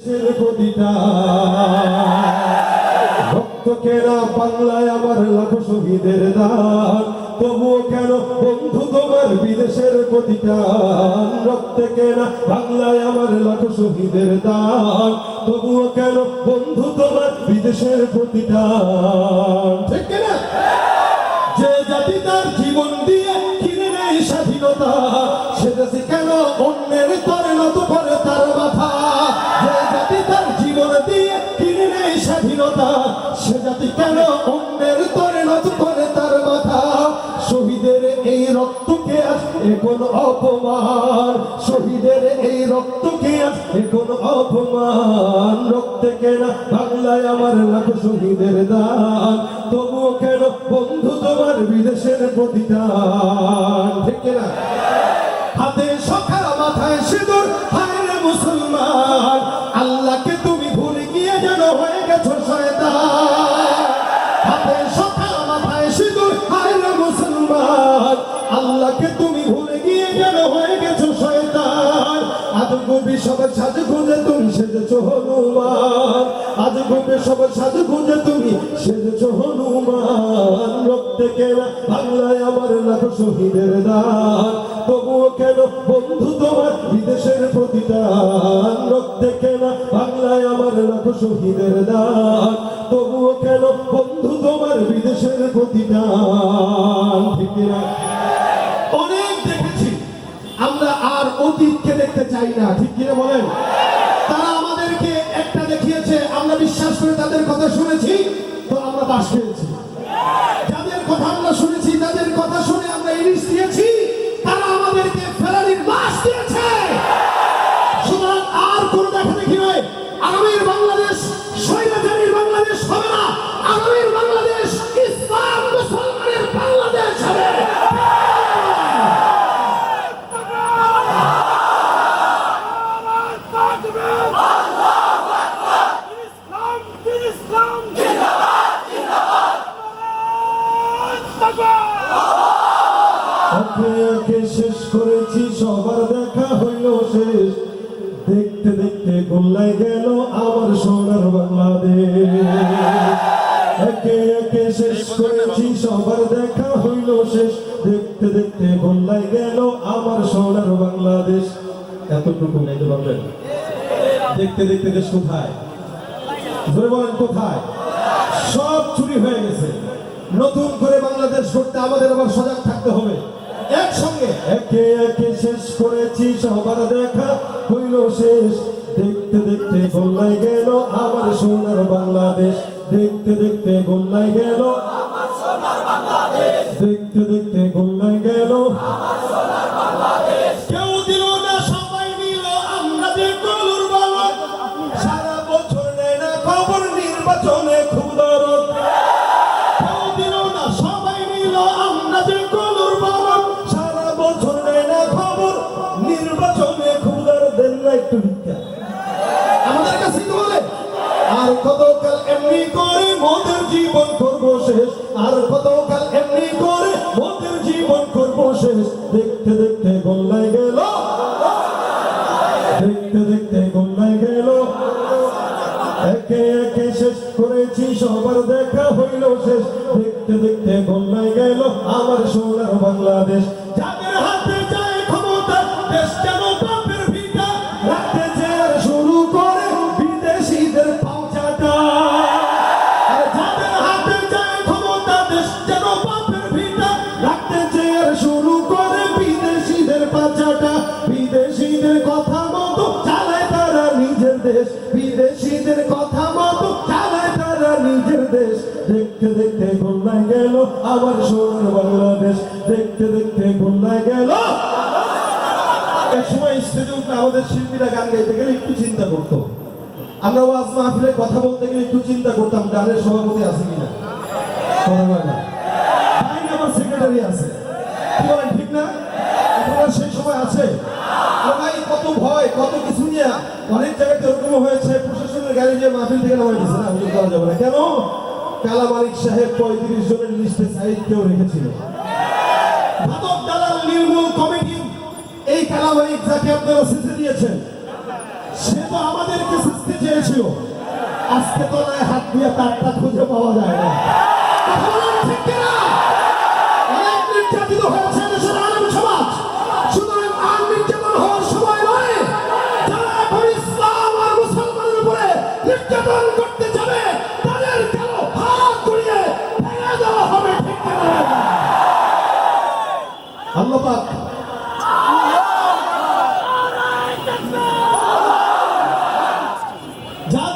বিদেশের প্রতিটা রক্ত কেনা বাংলায় আমার লাখো শহীদের দান, তবুও কেন বন্ধু তোমার বিদেশের প্রতিটান? রক্তে কেনা বাংলায় আমার লাখো শহীদের দান, তবুও কেন বন্ধু তোমার বিদেশের প্রতিটান? ঠিক কিনা? যে জাতি তার জীবন দিয়ে কিনে নেয় স্বাধীনতা, সে দেশে কেন অন্যের তরে নত করে তার মাথা? যে জাতি তার জীবন দিয়ে কিনে নেয় স্বাধীনতা, সে জাতি কেন অন্যের তরে নত করে তার মাথা? শহীদের এই রক্তকে আজ এখন অপমান, শহীদের এই রক্তকে আজ এখন অপমান। রক্তে কেনা বাংলায় আমার লাখো শহীদের দান, তবুও কেন বন্ধু তোমার বিদেশের প্রতিদান? ঠিক না? হাতে সখা মাথায় সিঁদুর, হায় রে মুসলমান, আল্লাহকে তুমি ভুলে গিয়ে যেন হয়ে গেছো শয়তান। হাতে সখা মাথায় সিঁদুর, হায় রে মুসলমান, আল্লাহকে তুমি ভুলে গিয়ে যেন হয়ে গেছো শয়তান। আজ গোপী সব সাজ খুঁজে তুমি সেজেছো হনুমান, আজ গোপী সব সাজ খুঁজে তুমি সেজেছো হনুমান। রক্তে কেনা বাংলায় আমার লাখো শহীদের দান, তবুও কেন বন্ধু তোমার বিদেশের প্রতিদান? রক্তে কেনা বাংলায় আমার লাখো শহীদের দান, তবুও কেন বন্ধু তোমার বিদেশের প্রতিদান? ঠিক না? অনেক দেখেছি আমরা, আর অতীতকে দেখতে চাই না। ঠিক কিনা বলেন? তারা আমাদেরকে একটা দেখিয়েছে, আমরা বিশ্বাস করে তাদের কথা শুনেছি, তো আমরা বাস পেয়েছি। যাদের কথা আমরা শুনেছি, তাদের কথা শুনে আমরা ইলিশ দিয়েছি, তারা আমাদেরকে ফেরারির বাস দিয়েছে। সুতরাং আর কোন দেখা দেখি নয়। আগামীর বাংলাদেশ স্বৈরাচারীর বাংলাদেশ হবে না, আগামীর বাংলাদেশ ইসলাম মুসলমানের বাংলাদেশ হবে। শেষ করেছি সবার দেখা হইল শেষ, দেখতে দেখতে গোল্লায় গেল আমার সোনার বাংলাদেশ। একে একে শেষ করেছি সবার দেখা হইল শেষ, দেখতে দেখতে গোল্লায় গেল আমার সোনার বাংলাদেশ। এতটুকু গাইতে পারবেন? দেখতে দেখতে দেশ কোথায়? জোরে বলেন কোথায়? সব চুরি হয়ে গেছে। নতুন করে বাংলাদেশ করতে আমাদের আবার সজাগ থাকতে হবে। একসঙ্গে একে একে শেষ করেছি সবার দেখা হইল শেষ, দেখতে দেখতে গোল্লায় গেল আমার সোনার বাংলাদেশ। দেখতে দেখতে গোল্লায় গেল আমার সোনার বাংলাদেশ, দেখতে দেখতে গোল্লায় গেল আমার সোনার বাংলাদেশ। কেউ দিল না সবাই নিল আমরা যে কলুর বালক, সারা বছর নেয় না খবর নির্বাচনে খুব দরদ। কেউ দিল না সবাই নিল আমরা যে কলুর বালক, সারা বছর নেয় না খবর নির্বাচনে খুব দরদ। দেন না একটু ভিক্ষা আমাদের কাছে বলে। আর কতকাল এমনি করে মোদের জীবন করবো শেষ, আর কতকাল এমনি করে মোদের জীবন করবো শেষ। দেখতে দেখতে গোল্লায় গেল, দেখতে দেখতে গোল্লায় গেল, একে একে শেষ করেছি সবার দেখা হইল শেষ। দেখতে দেখতে গোল্লায় গেল আমার সোনার বাংলাদেশ। যাদের হাতে যায় ক্ষমতা দেশ যেন বাপের ভিটা, রাখতে চেয়ার শুরু করে বিদেশিদের পাউচাটা। আর যাদের হাতে যায় ক্ষমতা দেশ যেন বাপের ভিটা, রাখতে চেয়ার শুরু করে বিদেশিদের পাচাটা। বিদেশিদের কথা মতো চালায় তারা নিজের দেশ, বিদেশিদের কথা মতো চালায় তারা নিজের দেশ। দেখতে দেখতে গোল্লায় গেল আমার সোনার বাংলাদেশ, দেখতে দেখতে গোল্লায় গেল। এক সময় স্টেজে উঠে আমাদের শিল্পীরা গান গাইতে গেলে একটু চিন্তা করতো, আমরা ওয়াজ মাহফিলে কথা বলতে গেলে একটু চিন্তা করতাম গানের সভাপতি আছে কিনা, কথা বলে না, বাইরে আমার সেক্রেটারি আছে, কি বলেন ঠিক না? আপনারা সেই সময় আছে? ভাই কত ভয়, কত কিছু নিয়ে অনেক জায়গাতে ওরকম হয়েছে, প্রশাসনের গাড়ি নিয়ে মাহফিল থেকে নামাই দিচ্ছে, না হুজুর করা যাবে না। কেন? কালা মালিক সাহেব 35 জনের লিস্টে সাইদকেও রেখেছিল। ভাদক দালাল নির্মূল কমিটি, এই কালা মালিক যাকে আপনারা সিসি দিয়েছেন, সে তো আমাদেরকে সিসি ছিল, আজকে তলায় হাত দিয়ে তারটা খুঁজে পাওয়া যায় না। কথা বলেন ঠিক কিনা? অনেক নির্যাতিত হয়েছে দেশের আলেম সমাজ, সুতরাং আর নির্যাতন হওয়ার সময় নয়। যারা এখন ইসলাম আর মুসলমানের উপরে নির্যাতন করতে যাবে তাদের কালো হাত ধরিয়ে ভেঙে দেওয়া হবে, ঠিক কিনা? আল্লাহ পাক